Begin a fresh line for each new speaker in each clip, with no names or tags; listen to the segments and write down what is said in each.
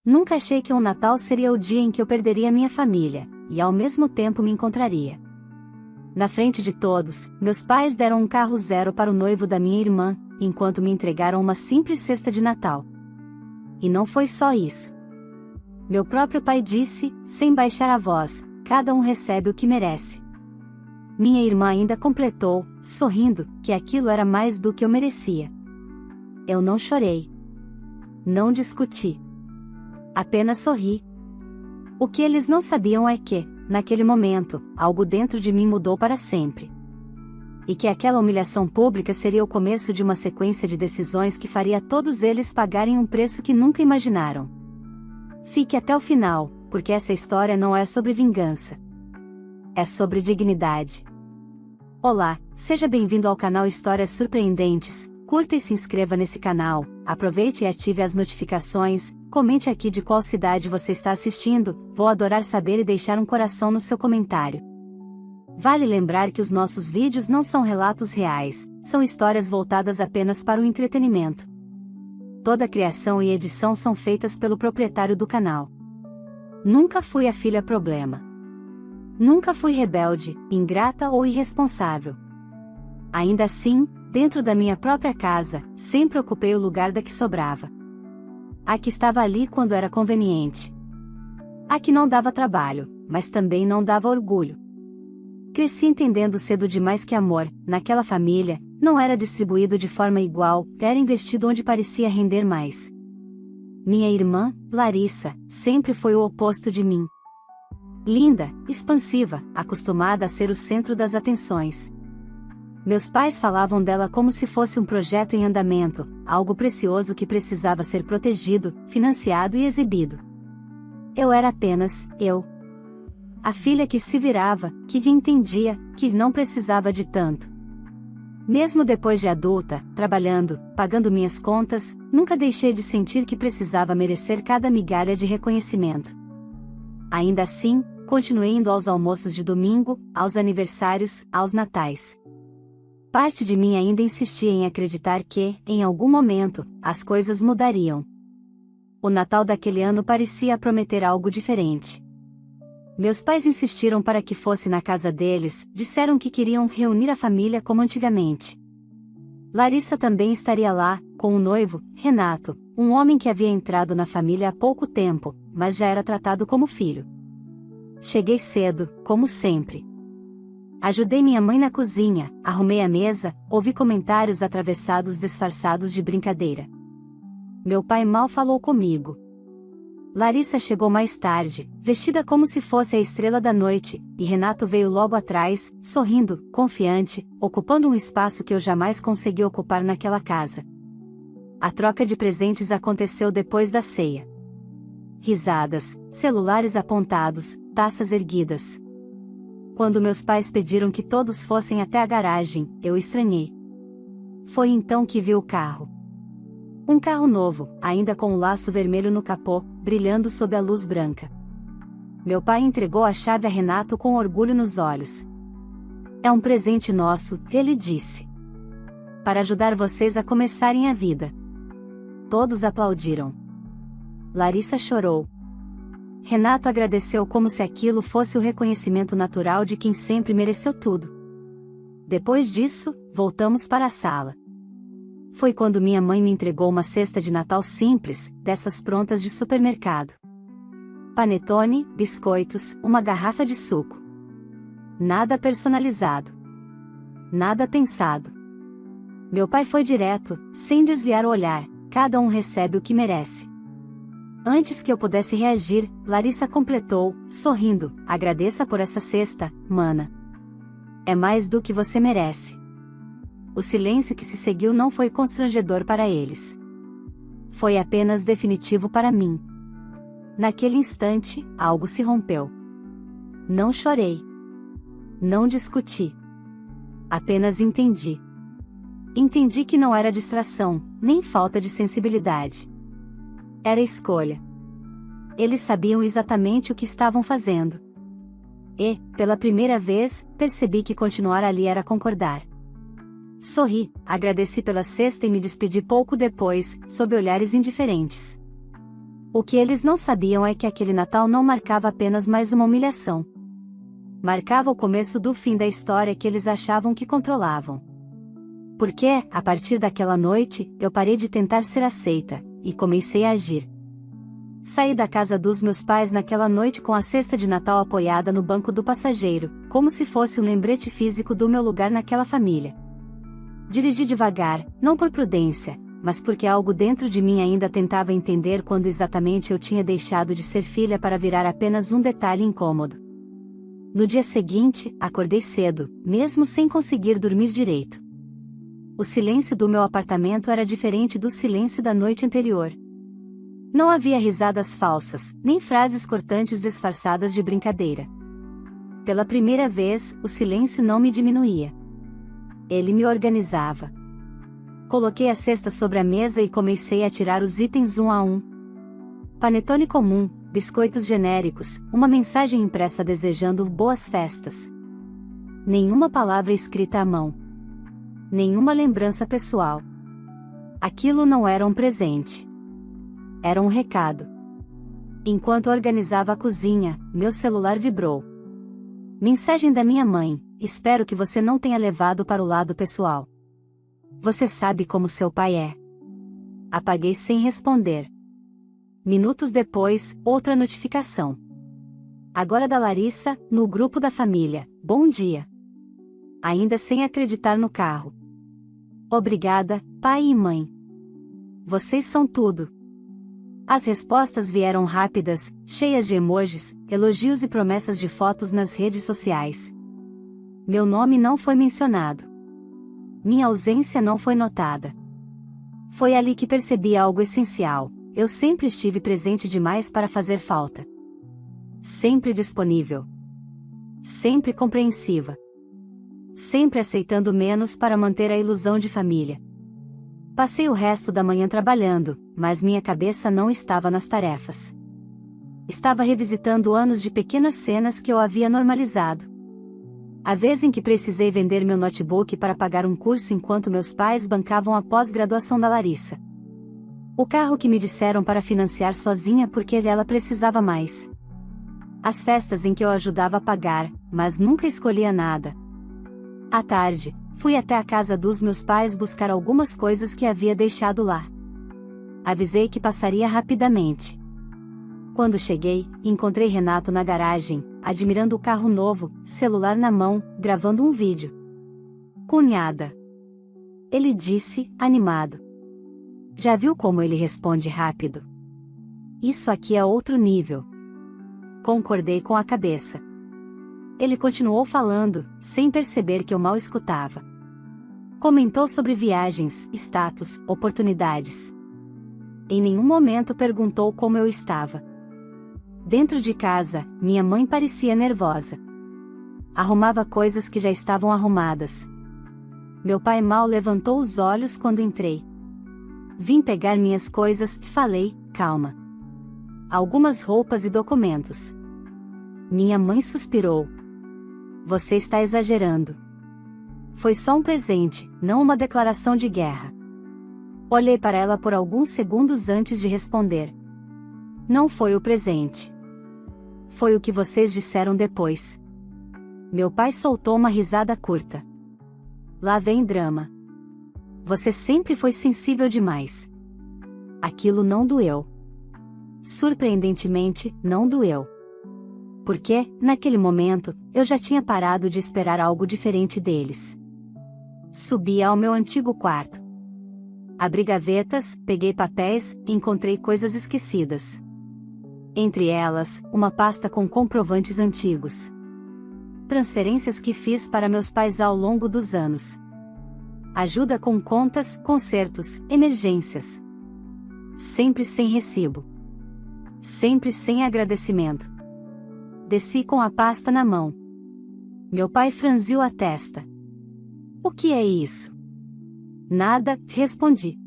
Nunca achei que um Natal seria o dia em que eu perderia minha família, e ao mesmo tempo me encontraria. Na frente de todos, meus pais deram um carro zero para o noivo da minha irmã, enquanto me entregaram uma simples cesta de Natal. E não foi só isso. Meu próprio pai disse, sem baixar a voz, cada um recebe o que merece. Minha irmã ainda completou, sorrindo, que aquilo era mais do que eu merecia. Eu não chorei. Não discuti. Apenas sorri. O que eles não sabiam é que, naquele momento, algo dentro de mim mudou para sempre. E que aquela humilhação pública seria o começo de uma sequência de decisões que faria todos eles pagarem um preço que nunca imaginaram. Fique até o final, porque essa história não é sobre vingança. É sobre dignidade. Olá, seja bem-vindo ao canal Histórias Surpreendentes. Curta e se inscreva nesse canal, aproveite e ative as notificações, comente aqui de qual cidade você está assistindo, vou adorar saber e deixar um coração no seu comentário. Vale lembrar que os nossos vídeos não são relatos reais, são histórias voltadas apenas para o entretenimento. Toda a criação e edição são feitas pelo proprietário do canal. Nunca fui a filha problema. Nunca fui rebelde, ingrata ou irresponsável. Ainda assim, dentro da minha própria casa, sempre ocupei o lugar da que sobrava. A que estava ali quando era conveniente. A que não dava trabalho, mas também não dava orgulho. Cresci entendendo cedo demais que amor, naquela família, não era distribuído de forma igual, era investido onde parecia render mais. Minha irmã, Larissa, sempre foi o oposto de mim. Linda, expansiva, acostumada a ser o centro das atenções. Meus pais falavam dela como se fosse um projeto em andamento, algo precioso que precisava ser protegido, financiado e exibido. Eu era apenas eu. A filha que se virava, que entendia, que não precisava de tanto. Mesmo depois de adulta, trabalhando, pagando minhas contas, nunca deixei de sentir que precisava merecer cada migalha de reconhecimento. Ainda assim, continuei indo aos almoços de domingo, aos aniversários, aos natais. Parte de mim ainda insistia em acreditar que, em algum momento, as coisas mudariam. O Natal daquele ano parecia prometer algo diferente. Meus pais insistiram para que fosse na casa deles, disseram que queriam reunir a família como antigamente. Larissa também estaria lá, com o noivo, Renato, um homem que havia entrado na família há pouco tempo, mas já era tratado como filho. Cheguei cedo, como sempre. Ajudei minha mãe na cozinha, arrumei a mesa, ouvi comentários atravessados disfarçados de brincadeira. Meu pai mal falou comigo. Larissa chegou mais tarde, vestida como se fosse a estrela da noite, e Renato veio logo atrás, sorrindo, confiante, ocupando um espaço que eu jamais consegui ocupar naquela casa. A troca de presentes aconteceu depois da ceia. Risadas, celulares apontados, taças erguidas. Quando meus pais pediram que todos fossem até a garagem, eu estranhei. Foi então que vi o carro. Um carro novo, ainda com um laço vermelho no capô, brilhando sob a luz branca. Meu pai entregou a chave a Renato com orgulho nos olhos. É um presente nosso, ele disse. Para ajudar vocês a começarem a vida. Todos aplaudiram. Larissa chorou. Renato agradeceu como se aquilo fosse o reconhecimento natural de quem sempre mereceu tudo. Depois disso, voltamos para a sala. Foi quando minha mãe me entregou uma cesta de Natal simples, dessas prontas de supermercado. Panetone, biscoitos, uma garrafa de suco. Nada personalizado. Nada pensado. Meu pai foi direto, sem desviar o olhar, cada um recebe o que merece. Antes que eu pudesse reagir, Larissa completou, sorrindo, agradeça por essa cesta, mana. É mais do que você merece. O silêncio que se seguiu não foi constrangedor para eles. Foi apenas definitivo para mim. Naquele instante, algo se rompeu. Não chorei. Não discuti. Apenas entendi. Entendi que não era distração, nem falta de sensibilidade. Era escolha. Eles sabiam exatamente o que estavam fazendo. E, pela primeira vez, percebi que continuar ali era concordar. Sorri, agradeci pela cesta e me despedi pouco depois, sob olhares indiferentes. O que eles não sabiam é que aquele Natal não marcava apenas mais uma humilhação. Marcava o começo do fim da história que eles achavam que controlavam. Porque, a partir daquela noite, eu parei de tentar ser aceita, e comecei a agir. Saí da casa dos meus pais naquela noite com a cesta de Natal apoiada no banco do passageiro, como se fosse um lembrete físico do meu lugar naquela família. Dirigi devagar, não por prudência, mas porque algo dentro de mim ainda tentava entender quando exatamente eu tinha deixado de ser filha para virar apenas um detalhe incômodo. No dia seguinte, acordei cedo, mesmo sem conseguir dormir direito. O silêncio do meu apartamento era diferente do silêncio da noite anterior. Não havia risadas falsas, nem frases cortantes disfarçadas de brincadeira. Pela primeira vez, o silêncio não me diminuía. Ele me organizava. Coloquei a cesta sobre a mesa e comecei a tirar os itens um a um. Panetone comum, biscoitos genéricos, uma mensagem impressa desejando boas festas. Nenhuma palavra escrita à mão. Nenhuma lembrança pessoal. Aquilo não era um presente. Era um recado. Enquanto organizava a cozinha, meu celular vibrou. Mensagem da minha mãe: espero que você não tenha levado para o lado pessoal. Você sabe como seu pai é. Apaguei sem responder. Minutos depois, outra notificação. Agora da Larissa, no grupo da família: bom dia. Ainda sem acreditar no carro. Obrigada, pai e mãe. Vocês são tudo. As respostas vieram rápidas, cheias de emojis, elogios e promessas de fotos nas redes sociais. Meu nome não foi mencionado. Minha ausência não foi notada. Foi ali que percebi algo essencial: eu sempre estive presente demais para fazer falta. Sempre disponível. Sempre compreensiva. Sempre aceitando menos para manter a ilusão de família. Passei o resto da manhã trabalhando, mas minha cabeça não estava nas tarefas. Estava revisitando anos de pequenas cenas que eu havia normalizado. A vez em que precisei vender meu notebook para pagar um curso enquanto meus pais bancavam a pós-graduação da Larissa. O carro que me disseram para financiar sozinha porque ela precisava mais. As festas em que eu ajudava a pagar, mas nunca escolhia nada. À tarde, fui até a casa dos meus pais buscar algumas coisas que havia deixado lá. Avisei que passaria rapidamente. Quando cheguei, encontrei Renato na garagem, admirando o carro novo, celular na mão, gravando um vídeo. Cunhada. Ele disse, animado. Já viu como ele responde rápido? Isso aqui é outro nível. Concordei com a cabeça. Ele continuou falando, sem perceber que eu mal escutava. Comentou sobre viagens, status, oportunidades. Em nenhum momento perguntou como eu estava. Dentro de casa, minha mãe parecia nervosa. Arrumava coisas que já estavam arrumadas. Meu pai mal levantou os olhos quando entrei. Vim pegar minhas coisas, falei, calma. Algumas roupas e documentos. Minha mãe suspirou. Você está exagerando. Foi só um presente, não uma declaração de guerra. Olhei para ela por alguns segundos antes de responder. Não foi o presente. Foi o que vocês disseram depois. Meu pai soltou uma risada curta. Lá vem drama. Você sempre foi sensível demais. Aquilo não doeu. Surpreendentemente, não doeu. Porque, naquele momento, eu já tinha parado de esperar algo diferente deles. Subi ao meu antigo quarto. Abri gavetas, peguei papéis, e encontrei coisas esquecidas. Entre elas, uma pasta com comprovantes antigos. Transferências que fiz para meus pais ao longo dos anos. Ajuda com contas, consertos, emergências. Sempre sem recibo. Sempre sem agradecimento. Desci com a pasta na mão. Meu pai franziu a testa. O que é isso? Nada, respondi.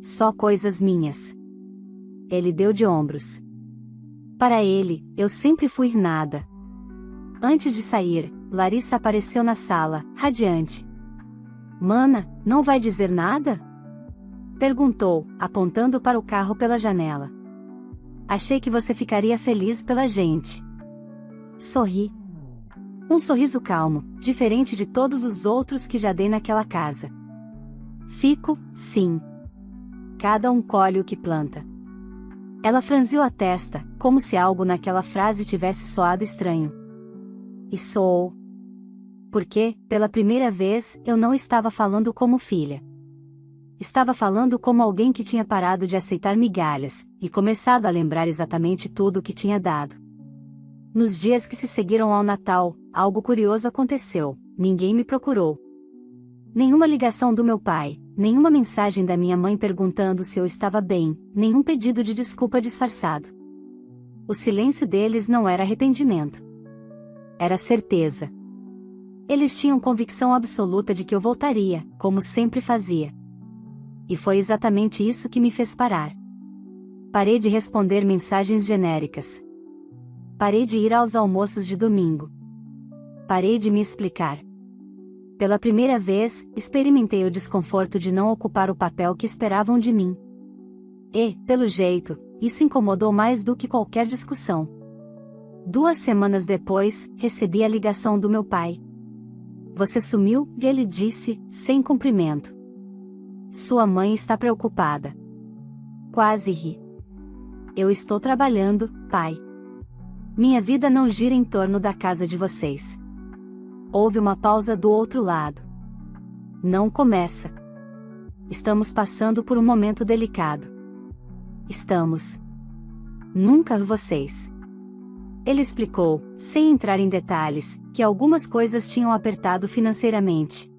Só coisas minhas. Ele deu de ombros. Para ele, eu sempre fui nada. Antes de sair, Larissa apareceu na sala, radiante. Mana, não vai dizer nada? Perguntou, apontando para o carro pela janela. Achei que você ficaria feliz pela gente. Sorri. Um sorriso calmo, diferente de todos os outros que já dei naquela casa. Fico, sim. Cada um colhe o que planta. Ela franziu a testa, como se algo naquela frase tivesse soado estranho. E soou. Porque, pela primeira vez, eu não estava falando como filha. Estava falando como alguém que tinha parado de aceitar migalhas, e começado a lembrar exatamente tudo o que tinha dado. Nos dias que se seguiram ao Natal, algo curioso aconteceu, ninguém me procurou. Nenhuma ligação do meu pai, nenhuma mensagem da minha mãe perguntando se eu estava bem, nenhum pedido de desculpa disfarçado. O silêncio deles não era arrependimento. Era certeza. Eles tinham convicção absoluta de que eu voltaria, como sempre fazia. E foi exatamente isso que me fez parar. Parei de responder mensagens genéricas. Parei de ir aos almoços de domingo. Parei de me explicar. Pela primeira vez, experimentei o desconforto de não ocupar o papel que esperavam de mim. E, pelo jeito, isso incomodou mais do que qualquer discussão. 2 semanas depois, recebi a ligação do meu pai. Você sumiu, e ele disse, sem cumprimento. Sua mãe está preocupada. Quase ri. Eu estou trabalhando, pai. Minha vida não gira em torno da casa de vocês. Houve uma pausa do outro lado. Não começa. Estamos passando por um momento delicado. Estamos. Nunca vocês. Ele explicou, sem entrar em detalhes, que algumas coisas tinham apertado financeiramente.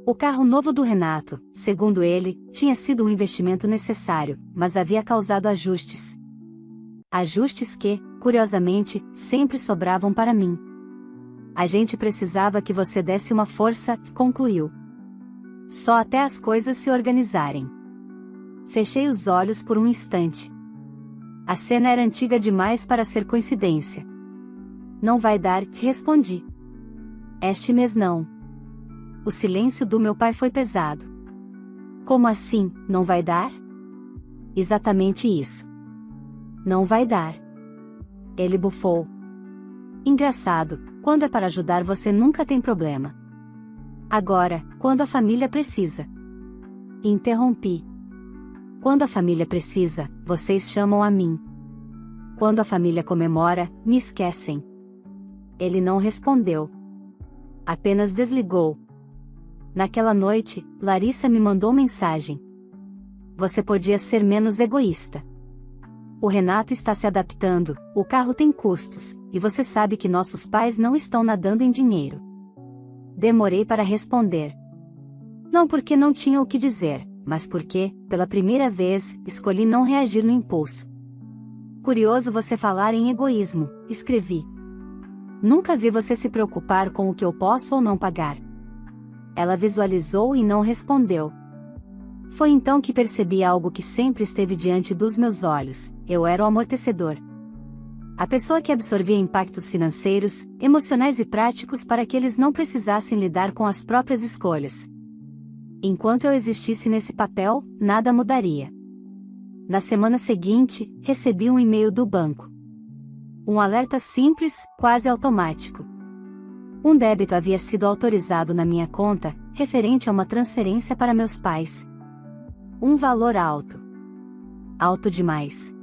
O carro novo do Renato, segundo ele, tinha sido um investimento necessário, mas havia causado ajustes. Ajustes que, curiosamente, sempre sobravam para mim. A gente precisava que você desse uma força, concluiu. Só até as coisas se organizarem. Fechei os olhos por um instante. A cena era antiga demais para ser coincidência. Não vai dar, respondi. Este mês não. O silêncio do meu pai foi pesado. Como assim, não vai dar? Exatamente isso. Não vai dar. Ele bufou. Engraçado, quando é para ajudar você nunca tem problema. Agora, quando a família precisa. Interrompi. Quando a família precisa, vocês chamam a mim. Quando a família comemora, me esquecem. Ele não respondeu. Apenas desligou. Naquela noite, Larissa me mandou mensagem. Você podia ser menos egoísta. O Renato está se adaptando, o carro tem custos, e você sabe que nossos pais não estão nadando em dinheiro. Demorei para responder. Não porque não tinha o que dizer, mas porque, pela primeira vez, escolhi não reagir no impulso. Curioso você falar em egoísmo, escrevi. Nunca vi você se preocupar com o que eu posso ou não pagar. Ela visualizou e não respondeu. Foi então que percebi algo que sempre esteve diante dos meus olhos: eu era o amortecedor. A pessoa que absorvia impactos financeiros, emocionais e práticos para que eles não precisassem lidar com as próprias escolhas. Enquanto eu existisse nesse papel, nada mudaria. Na semana seguinte, recebi um e-mail do banco. Um alerta simples, quase automático. Um débito havia sido autorizado na minha conta, referente a uma transferência para meus pais. Um valor alto. Alto demais.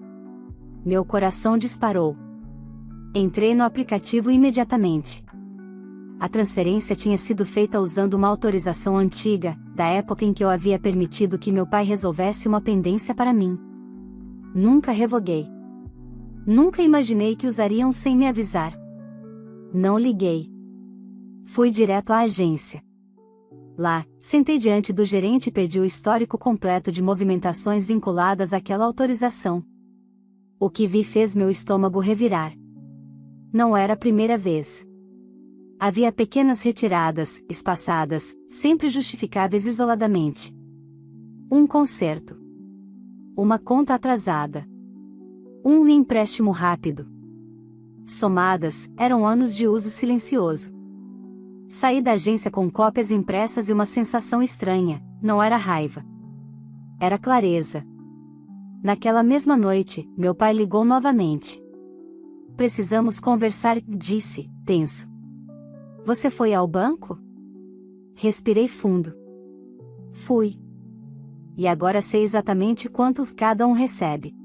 Meu coração disparou. Entrei no aplicativo imediatamente. A transferência tinha sido feita usando uma autorização antiga, da época em que eu havia permitido que meu pai resolvesse uma pendência para mim. Nunca revoguei. Nunca imaginei que usariam sem me avisar. Não liguei. Fui direto à agência. Lá, sentei diante do gerente e pedi o histórico completo de movimentações vinculadas àquela autorização. O que vi fez meu estômago revirar. Não era a primeira vez. Havia pequenas retiradas, espaçadas, sempre justificáveis isoladamente. Um conserto. Uma conta atrasada. Um empréstimo rápido. Somadas, eram anos de uso silencioso. Saí da agência com cópias impressas e uma sensação estranha, não era raiva. Era clareza. Naquela mesma noite, meu pai ligou novamente. Precisamos conversar, disse, tenso. Você foi ao banco? Respirei fundo. Fui. E agora sei exatamente quanto cada um recebe.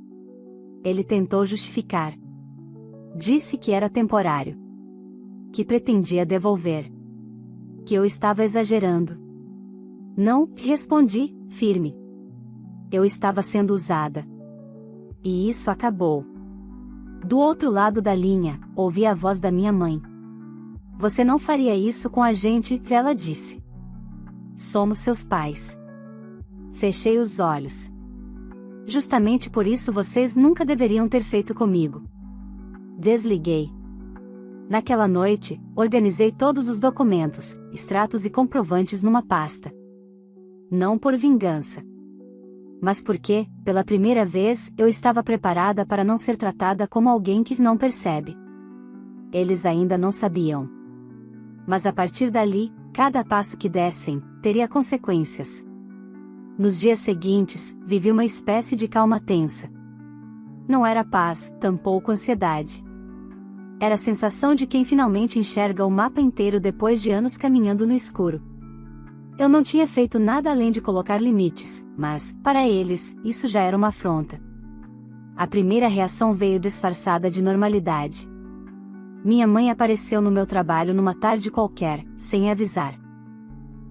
Ele tentou justificar. Disse que era temporário. Que pretendia devolver. Que eu estava exagerando. Não, respondi, firme. Eu estava sendo usada. E isso acabou. Do outro lado da linha, ouvi a voz da minha mãe. Você não faria isso com a gente, ela disse. Somos seus pais. Fechei os olhos. Justamente por isso vocês nunca deveriam ter feito comigo. Desliguei. Naquela noite, organizei todos os documentos, extratos e comprovantes numa pasta. Não por vingança. Mas porque, pela primeira vez, eu estava preparada para não ser tratada como alguém que não percebe. Eles ainda não sabiam. Mas a partir dali, cada passo que dessem, teria consequências. Nos dias seguintes, vivi uma espécie de calma tensa. Não era paz, tampouco ansiedade. Era a sensação de quem finalmente enxerga o mapa inteiro depois de anos caminhando no escuro. Eu não tinha feito nada além de colocar limites, mas, para eles, isso já era uma afronta. A primeira reação veio disfarçada de normalidade. Minha mãe apareceu no meu trabalho numa tarde qualquer, sem avisar.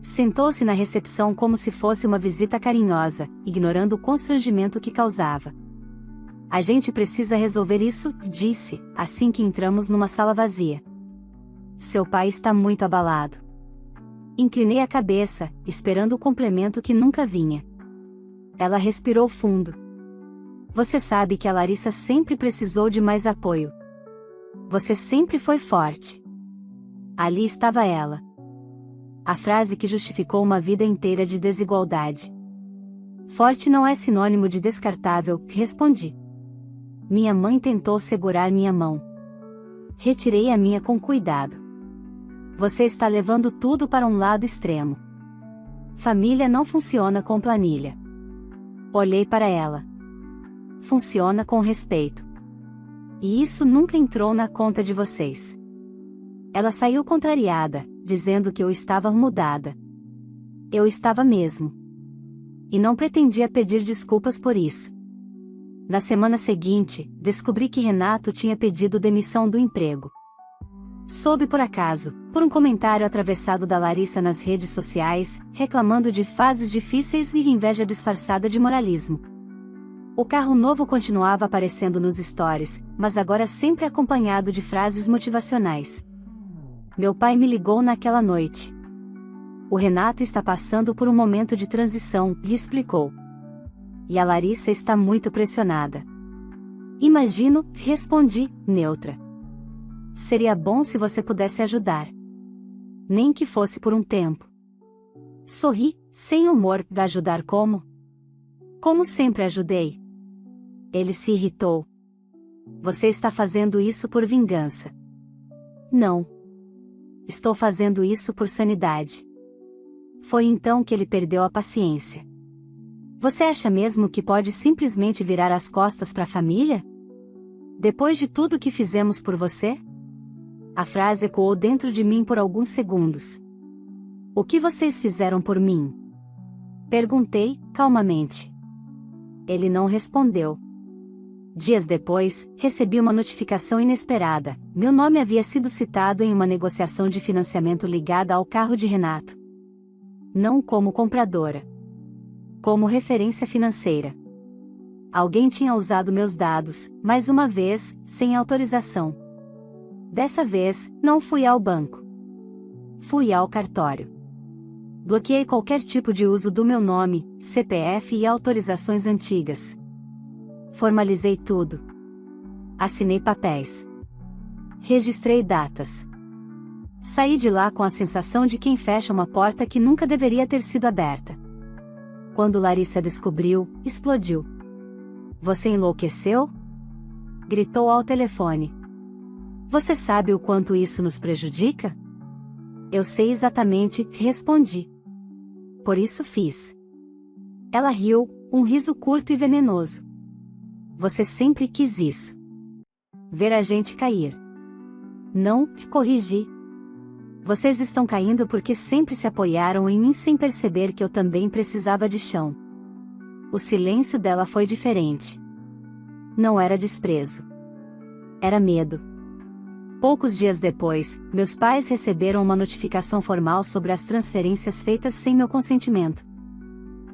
Sentou-se na recepção como se fosse uma visita carinhosa, ignorando o constrangimento que causava. A gente precisa resolver isso, disse, assim que entramos numa sala vazia. Seu pai está muito abalado. Inclinei a cabeça, esperando o complemento que nunca vinha. Ela respirou fundo. Você sabe que a Larissa sempre precisou de mais apoio. Você sempre foi forte. Ali estava ela. A frase que justificou uma vida inteira de desigualdade. Forte não é sinônimo de descartável, respondi. Minha mãe tentou segurar minha mão. Retirei a minha com cuidado. Você está levando tudo para um lado extremo. Família não funciona com planilha. Olhei para ela. Funciona com respeito. E isso nunca entrou na conta de vocês. Ela saiu contrariada, dizendo que eu estava mudada. Eu estava mesmo. E não pretendia pedir desculpas por isso. Na semana seguinte, descobri que Renato tinha pedido demissão do emprego. Soube por acaso, por um comentário atravessado da Larissa nas redes sociais, reclamando de fases difíceis e inveja disfarçada de moralismo. O carro novo continuava aparecendo nos stories, mas agora sempre acompanhado de frases motivacionais. Meu pai me ligou naquela noite. O Renato está passando por um momento de transição, lhe explicou. E a Larissa está muito pressionada. Imagino, respondi, neutra. Seria bom se você pudesse ajudar. Nem que fosse por um tempo. Sorri, sem humor, ajudar como? Como sempre ajudei. Ele se irritou. Você está fazendo isso por vingança. Não. Estou fazendo isso por sanidade. Foi então que ele perdeu a paciência. Você acha mesmo que pode simplesmente virar as costas para a família? Depois de tudo que fizemos por você? A frase ecoou dentro de mim por alguns segundos. O que vocês fizeram por mim? Perguntei, calmamente. Ele não respondeu. Dias depois, recebi uma notificação inesperada. Meu nome havia sido citado em uma negociação de financiamento ligada ao carro de Renato. Não como compradora. Como referência financeira. Alguém tinha usado meus dados, mais uma vez, sem autorização. Dessa vez, não fui ao banco. Fui ao cartório. Bloqueei qualquer tipo de uso do meu nome, CPF e autorizações antigas. Formalizei tudo. Assinei papéis. Registrei datas. Saí de lá com a sensação de quem fecha uma porta que nunca deveria ter sido aberta. Quando Larissa descobriu, explodiu. Você enlouqueceu? Gritou ao telefone. Você sabe o quanto isso nos prejudica? Eu sei exatamente, respondi. Por isso fiz. Ela riu, um riso curto e venenoso. Você sempre quis isso. Ver a gente cair. Não, corrigi. Vocês estão caindo porque sempre se apoiaram em mim sem perceber que eu também precisava de chão. O silêncio dela foi diferente. Não era desprezo. Era medo. Poucos dias depois, meus pais receberam uma notificação formal sobre as transferências feitas sem meu consentimento.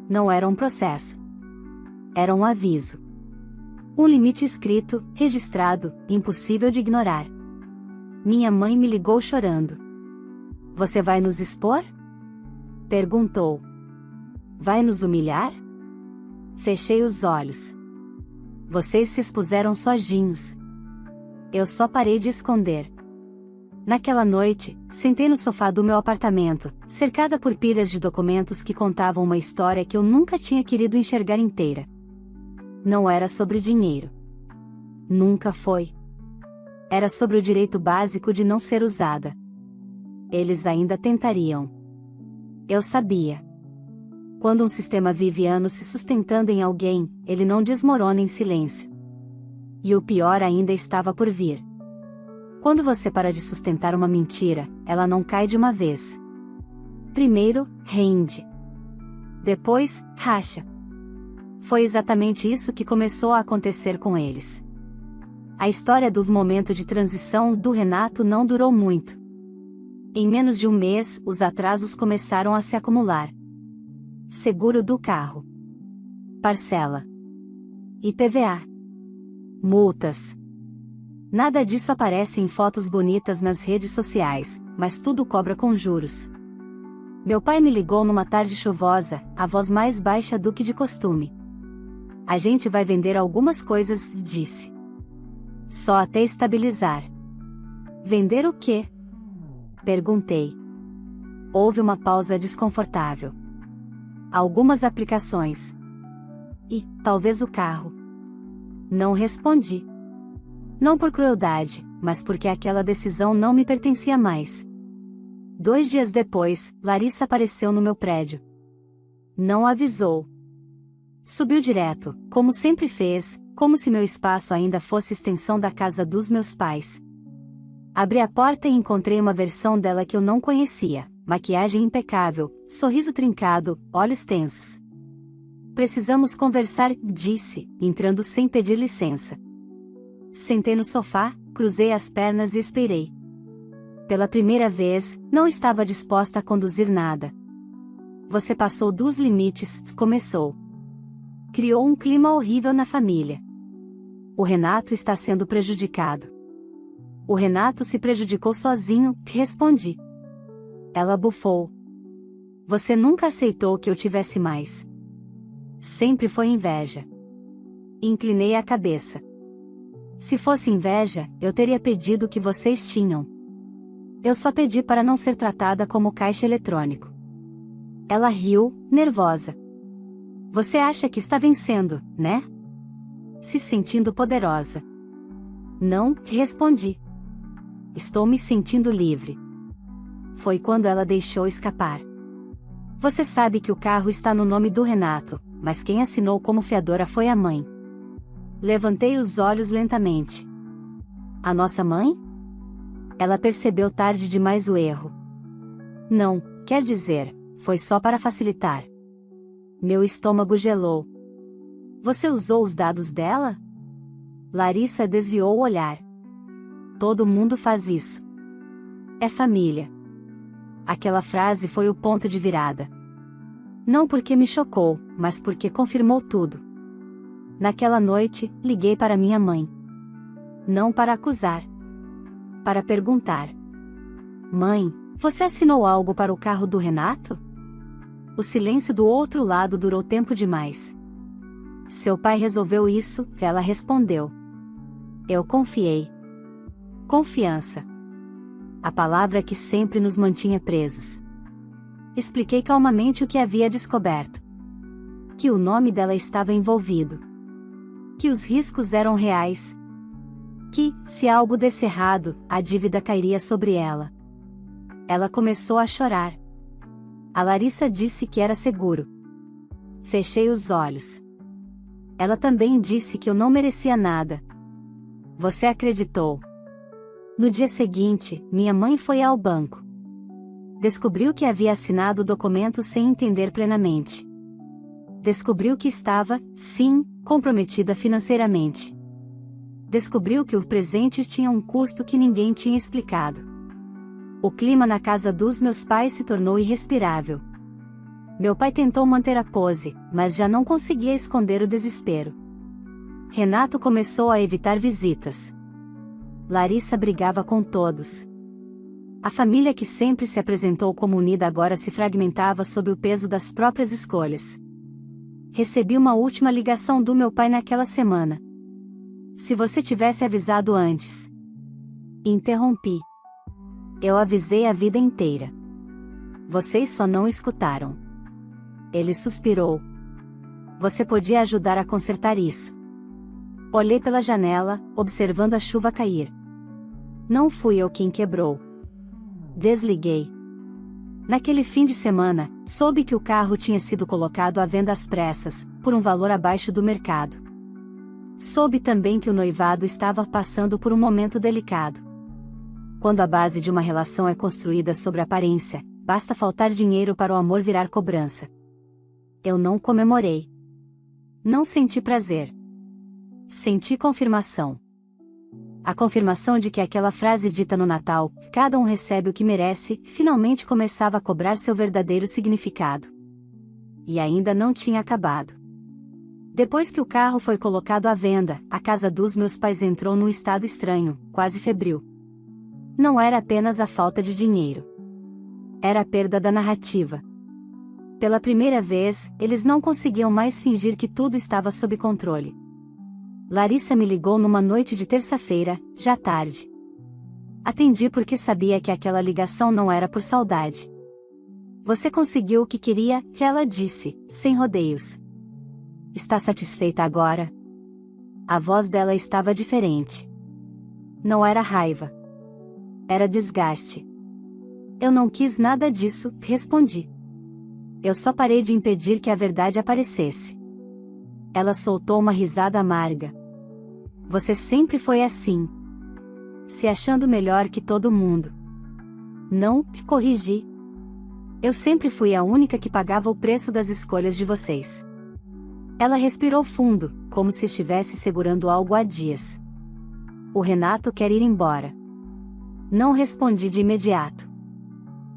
Não era um processo. Era um aviso. Um limite escrito, registrado, impossível de ignorar. Minha mãe me ligou chorando. Você vai nos expor? Perguntou. Vai nos humilhar? Fechei os olhos. Vocês se expuseram sozinhos. Eu só parei de esconder. Naquela noite, sentei no sofá do meu apartamento, cercada por pilhas de documentos que contavam uma história que eu nunca tinha querido enxergar inteira. Não era sobre dinheiro. Nunca foi. Era sobre o direito básico de não ser usada. Eles ainda tentariam. Eu sabia. Quando um sistema vive anos se sustentando em alguém, ele não desmorona em silêncio. E o pior ainda estava por vir. Quando você para de sustentar uma mentira, ela não cai de uma vez. Primeiro, rende. Depois, racha. Foi exatamente isso que começou a acontecer com eles. A história do momento de transição do Renato não durou muito. Em menos de um mês, os atrasos começaram a se acumular. Seguro do carro. Parcela. IPVA. Multas. Nada disso aparece em fotos bonitas nas redes sociais, mas tudo cobra com juros. Meu pai me ligou numa tarde chuvosa, a voz mais baixa do que de costume. A gente vai vender algumas coisas, disse. Só até estabilizar. Vender o quê? Perguntei. Houve uma pausa desconfortável. Algumas aplicações. E, talvez o carro. Não respondi. Não por crueldade, mas porque aquela decisão não me pertencia mais. 2 dias depois, Larissa apareceu no meu prédio. Não avisou. Subiu direto, como sempre fez, como se meu espaço ainda fosse extensão da casa dos meus pais. Abri a porta e encontrei uma versão dela que eu não conhecia, maquiagem impecável, sorriso trincado, olhos tensos. Precisamos conversar, disse, entrando sem pedir licença. Sentei no sofá, cruzei as pernas e esperei. Pela primeira vez, não estava disposta a conduzir nada. Você passou dos limites, começou. Criou um clima horrível na família. O Renato está sendo prejudicado. O Renato se prejudicou sozinho, respondi. Ela bufou. Você nunca aceitou que eu tivesse mais. Sempre foi inveja. Inclinei a cabeça. Se fosse inveja, eu teria pedido o que vocês tinham. Eu só pedi para não ser tratada como caixa eletrônico. Ela riu, nervosa. Você acha que está vencendo, né? Se sentindo poderosa. Não, respondi. Estou me sentindo livre. Foi quando ela deixou escapar. Você sabe que o carro está no nome do Renato, mas quem assinou como fiadora foi a mãe. Levantei os olhos lentamente. A nossa mãe? Ela percebeu tarde demais o erro. Não, quer dizer, foi só para facilitar. Meu estômago gelou. Você usou os dados dela? Larissa desviou o olhar. Todo mundo faz isso. É família. Aquela frase foi o ponto de virada. Não porque me chocou, mas porque confirmou tudo. Naquela noite, liguei para minha mãe. Não para acusar. Para perguntar. Mãe, você assinou algo para o carro do Renato? O silêncio do outro lado durou tempo demais. Seu pai resolveu isso, ela respondeu. Eu confiei. Confiança. A palavra que sempre nos mantinha presos. Expliquei calmamente o que havia descoberto. Que o nome dela estava envolvido. Que os riscos eram reais. Que, se algo desse errado, a dívida cairia sobre ela. Ela começou a chorar. A Larissa disse que era seguro. Fechei os olhos. Ela também disse que eu não merecia nada. Você acreditou. No dia seguinte, minha mãe foi ao banco. Descobriu que havia assinado o documento sem entender plenamente. Descobriu que estava, sim, comprometida financeiramente. Descobriu que o presente tinha um custo que ninguém tinha explicado. O clima na casa dos meus pais se tornou irrespirável. Meu pai tentou manter a pose, mas já não conseguia esconder o desespero. Renato começou a evitar visitas. Larissa brigava com todos. A família que sempre se apresentou como unida agora se fragmentava sob o peso das próprias escolhas. Recebi uma última ligação do meu pai naquela semana. Se você tivesse avisado antes. Interrompi. Eu avisei a vida inteira. Vocês só não escutaram. Ele suspirou. Você podia ajudar a consertar isso. Olhei pela janela, observando a chuva cair. Não fui eu quem quebrou. Desliguei. Naquele fim de semana, soube que o carro tinha sido colocado à venda às pressas, por um valor abaixo do mercado. Soube também que o noivado estava passando por um momento delicado. Quando a base de uma relação é construída sobre aparência, basta faltar dinheiro para o amor virar cobrança. Eu não comemorei. Não senti prazer. Senti confirmação. A confirmação de que aquela frase dita no Natal, cada um recebe o que merece, finalmente começava a cobrar seu verdadeiro significado. E ainda não tinha acabado. Depois que o carro foi colocado à venda, a casa dos meus pais entrou num estado estranho, quase febril. Não era apenas a falta de dinheiro. Era a perda da narrativa. Pela primeira vez, eles não conseguiam mais fingir que tudo estava sob controle. Larissa me ligou numa noite de terça-feira, já tarde. Atendi porque sabia que aquela ligação não era por saudade. Você conseguiu o que queria, ela disse, sem rodeios. Está satisfeita agora? A voz dela estava diferente. Não era raiva. Era desgaste. Eu não quis nada disso, respondi. Eu só parei de impedir que a verdade aparecesse. Ela soltou uma risada amarga. Você sempre foi assim. Se achando melhor que todo mundo. Não, corrigi. Eu sempre fui a única que pagava o preço das escolhas de vocês. Ela respirou fundo, como se estivesse segurando algo há dias. O Renato quer ir embora. Não respondi de imediato.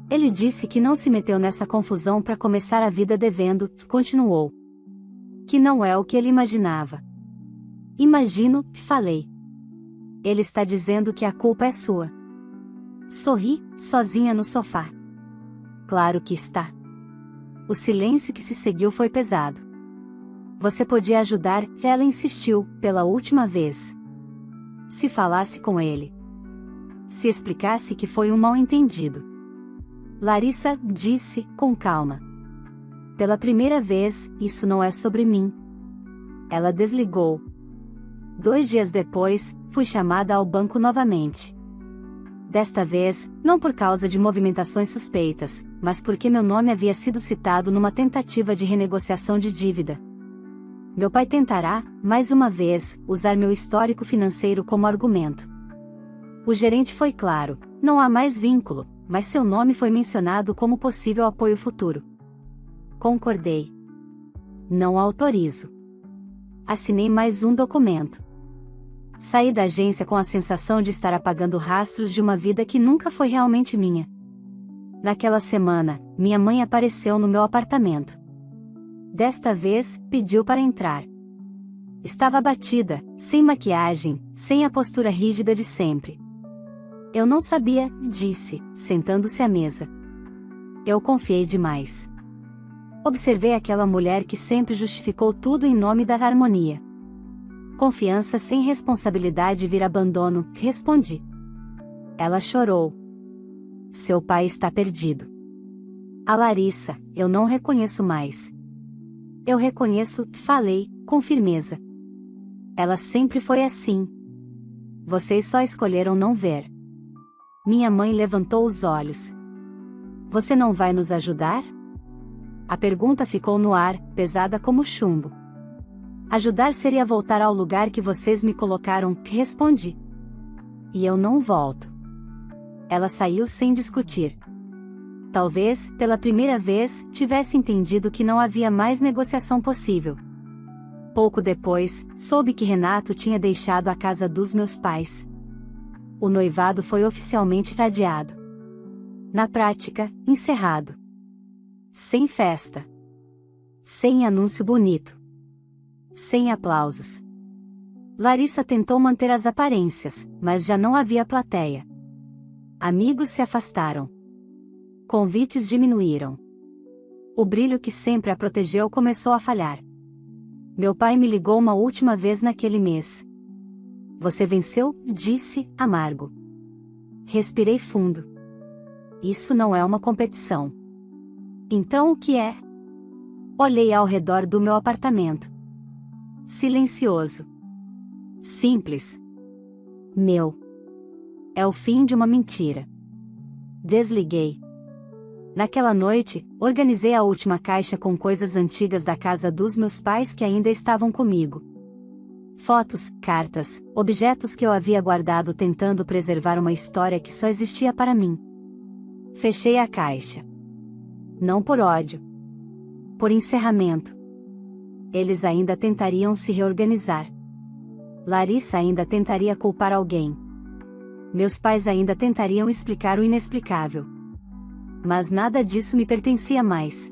Ele disse que não se meteu nessa confusão para começar a vida devendo, continuou. Que não é o que ele imaginava. Imagino, falei. Ele está dizendo que a culpa é sua. Sorri, sozinha no sofá. Claro que está. O silêncio que se seguiu foi pesado. Você podia ajudar, ela insistiu, pela última vez. Se falasse com ele. Se explicasse que foi um mal-entendido. Larissa disse, com calma. Pela primeira vez, isso não é sobre mim. Ela desligou. 2 dias depois, fui chamada ao banco novamente. Desta vez, não por causa de movimentações suspeitas, mas porque meu nome havia sido citado numa tentativa de renegociação de dívida. Meu pai tentará, mais uma vez, usar meu histórico financeiro como argumento. O gerente foi claro, não há mais vínculo, mas seu nome foi mencionado como possível apoio futuro. Concordei. Não autorizo. Assinei mais um documento. Saí da agência com a sensação de estar apagando rastros de uma vida que nunca foi realmente minha. Naquela semana, minha mãe apareceu no meu apartamento. Desta vez, pediu para entrar. Estava abatida, sem maquiagem, sem a postura rígida de sempre. Eu não sabia, disse, sentando-se à mesa. Eu confiei demais. Observei aquela mulher que sempre justificou tudo em nome da harmonia. Confiança sem responsabilidade vira abandono, respondi. Ela chorou. Seu pai está perdido. A Larissa, eu não reconheço mais. Eu reconheço, falei, com firmeza. Ela sempre foi assim. Vocês só escolheram não ver. Minha mãe levantou os olhos. Você não vai nos ajudar? A pergunta ficou no ar, pesada como chumbo. Ajudar seria voltar ao lugar que vocês me colocaram, respondi. E eu não volto. Ela saiu sem discutir. Talvez, pela primeira vez, tivesse entendido que não havia mais negociação possível. Pouco depois, soube que Renato tinha deixado a casa dos meus pais. O noivado foi oficialmente adiado. Na prática, encerrado. Sem festa. Sem anúncio bonito. Sem aplausos. Larissa tentou manter as aparências, mas já não havia plateia. Amigos se afastaram. Convites diminuíram. O brilho que sempre a protegeu começou a falhar. Meu pai me ligou uma última vez naquele mês. Você venceu? Disse, amargo. Respirei fundo. Isso não é uma competição. Então o que é? Olhei ao redor do meu apartamento. Silencioso. Simples. Meu. É o fim de uma mentira. Desliguei. Naquela noite, organizei a última caixa com coisas antigas da casa dos meus pais que ainda estavam comigo. Fotos, cartas, objetos que eu havia guardado tentando preservar uma história que só existia para mim. Fechei a caixa. Não por ódio. Por encerramento. Eles ainda tentariam se reorganizar. Larissa ainda tentaria culpar alguém. Meus pais ainda tentariam explicar o inexplicável. Mas nada disso me pertencia mais.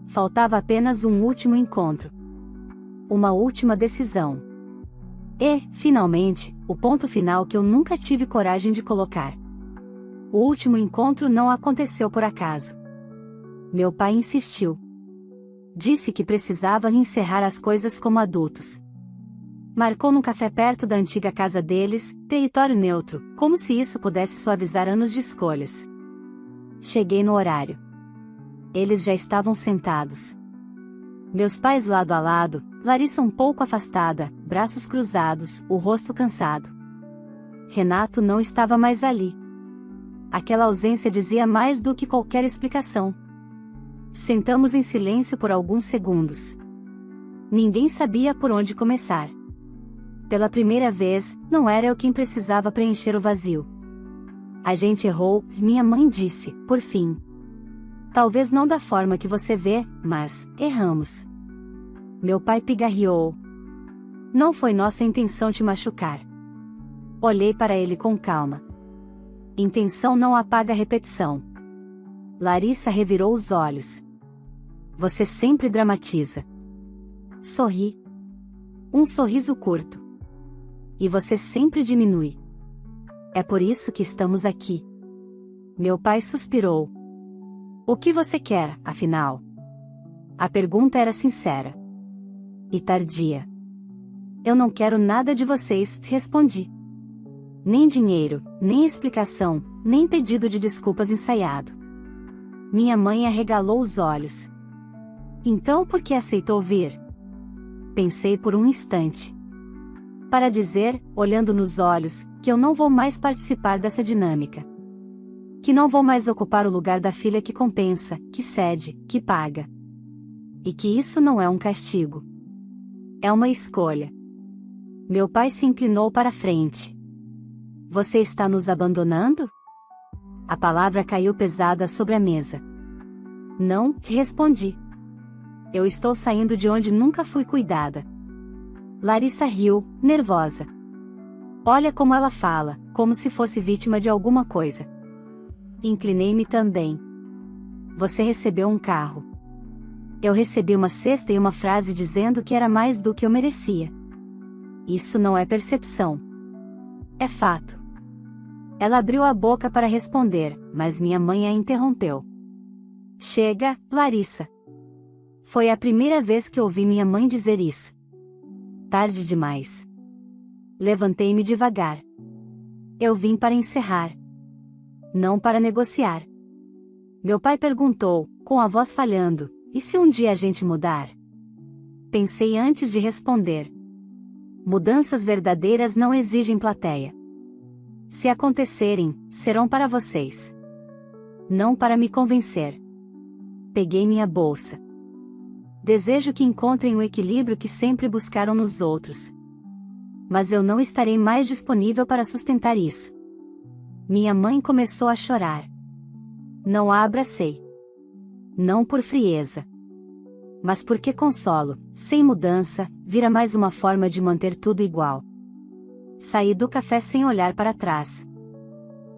Faltava apenas um último encontro. Uma última decisão. E, finalmente, o ponto final que eu nunca tive coragem de colocar. O último encontro não aconteceu por acaso. Meu pai insistiu. Disse que precisava encerrar as coisas como adultos. Marcou num café perto da antiga casa deles, território neutro, como se isso pudesse suavizar anos de escolhas. Cheguei no horário. Eles já estavam sentados. Meus pais lado a lado, Larissa um pouco afastada, braços cruzados, o rosto cansado. Renato não estava mais ali. Aquela ausência dizia mais do que qualquer explicação. Sentamos em silêncio por alguns segundos. Ninguém sabia por onde começar. Pela primeira vez, não era eu quem precisava preencher o vazio. A gente errou, minha mãe disse, por fim. Talvez não da forma que você vê, mas erramos. Meu pai pigarreou. Não foi nossa intenção te machucar. Olhei para ele com calma. Intenção não apaga repetição. Larissa revirou os olhos. Você sempre dramatiza. Sorri. Um sorriso curto. E você sempre diminui. É por isso que estamos aqui. Meu pai suspirou. O que você quer, afinal? A pergunta era sincera. E tardia. Eu não quero nada de vocês, respondi. Nem dinheiro, nem explicação, nem pedido de desculpas ensaiado. Minha mãe arregalou os olhos. Então por que aceitou vir? Pensei por um instante. Para dizer, olhando nos olhos, que eu não vou mais participar dessa dinâmica. Que não vou mais ocupar o lugar da filha que compensa, que cede, que paga. E que isso não é um castigo. É uma escolha. Meu pai se inclinou para frente. Você está nos abandonando? A palavra caiu pesada sobre a mesa. Não, respondi. Eu estou saindo de onde nunca fui cuidada. Larissa riu, nervosa. Olha como ela fala, como se fosse vítima de alguma coisa. Inclinei-me também. Você recebeu um carro. Eu recebi uma cesta e uma frase dizendo que era mais do que eu merecia. Isso não é percepção. É fato. Ela abriu a boca para responder, mas minha mãe a interrompeu. Chega, Larissa. Foi a primeira vez que ouvi minha mãe dizer isso. Tarde demais. Levantei-me devagar. Eu vim para encerrar. Não para negociar. Meu pai perguntou, com a voz falhando, e se um dia a gente mudar? Pensei antes de responder. Mudanças verdadeiras não exigem plateia. Se acontecerem, serão para vocês. Não para me convencer. Peguei minha bolsa. Desejo que encontrem o equilíbrio que sempre buscaram nos outros. Mas eu não estarei mais disponível para sustentar isso. Minha mãe começou a chorar. Não a abracei. Não por frieza. Mas porque consolo, sem mudança, vira mais uma forma de manter tudo igual. Saí do café sem olhar para trás.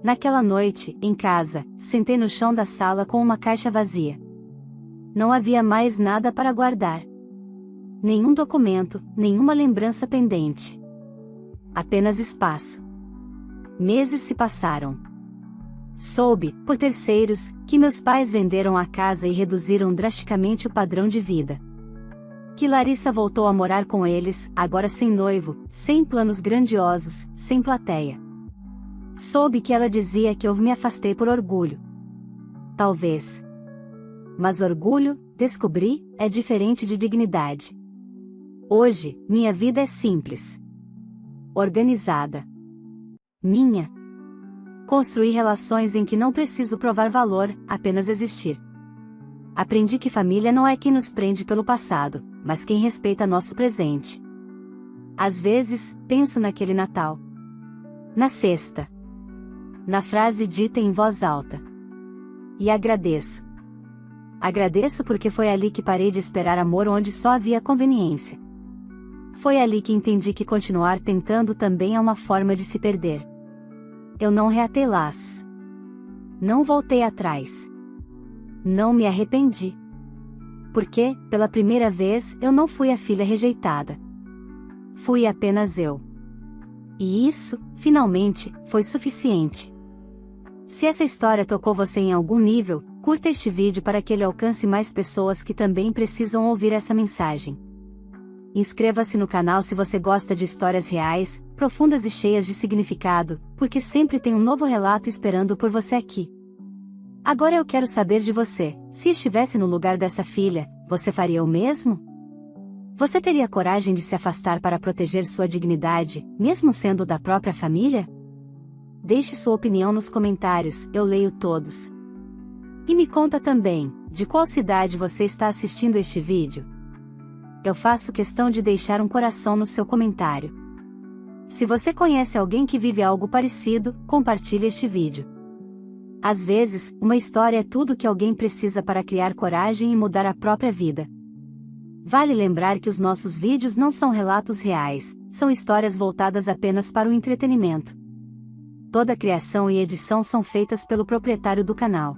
Naquela noite, em casa, sentei no chão da sala com uma caixa vazia. Não havia mais nada para guardar. Nenhum documento, nenhuma lembrança pendente. Apenas espaço. Meses se passaram. Soube, por terceiros, que meus pais venderam a casa e reduziram drasticamente o padrão de vida. Que Larissa voltou a morar com eles, agora sem noivo, sem planos grandiosos, sem plateia. Soube que ela dizia que eu me afastei por orgulho. Talvez. Mas orgulho, descobri, é diferente de dignidade. Hoje, minha vida é simples. Organizada. Minha. Construí relações em que não preciso provar valor, apenas existir. Aprendi que família não é quem nos prende pelo passado, mas quem respeita nosso presente. Às vezes, penso naquele Natal. Na cesta. Na frase dita em voz alta. E agradeço. Agradeço porque foi ali que parei de esperar amor onde só havia conveniência. Foi ali que entendi que continuar tentando também é uma forma de se perder. Eu não reatei laços. Não voltei atrás. Não me arrependi. Porque, pela primeira vez, eu não fui a filha rejeitada. Fui apenas eu. E isso, finalmente, foi suficiente. Se essa história tocou você em algum nível, curta este vídeo para que ele alcance mais pessoas que também precisam ouvir essa mensagem. Inscreva-se no canal se você gosta de histórias reais, profundas e cheias de significado, porque sempre tem um novo relato esperando por você aqui. Agora eu quero saber de você, se estivesse no lugar dessa filha, você faria o mesmo? Você teria coragem de se afastar para proteger sua dignidade, mesmo sendo da própria família? Deixe sua opinião nos comentários, eu leio todos. E me conta também, de qual cidade você está assistindo este vídeo? Eu faço questão de deixar um coração no seu comentário. Se você conhece alguém que vive algo parecido, compartilhe este vídeo. Às vezes, uma história é tudo que alguém precisa para criar coragem e mudar a própria vida. Vale lembrar que os nossos vídeos não são relatos reais, são histórias voltadas apenas para o entretenimento. Toda a criação e edição são feitas pelo proprietário do canal.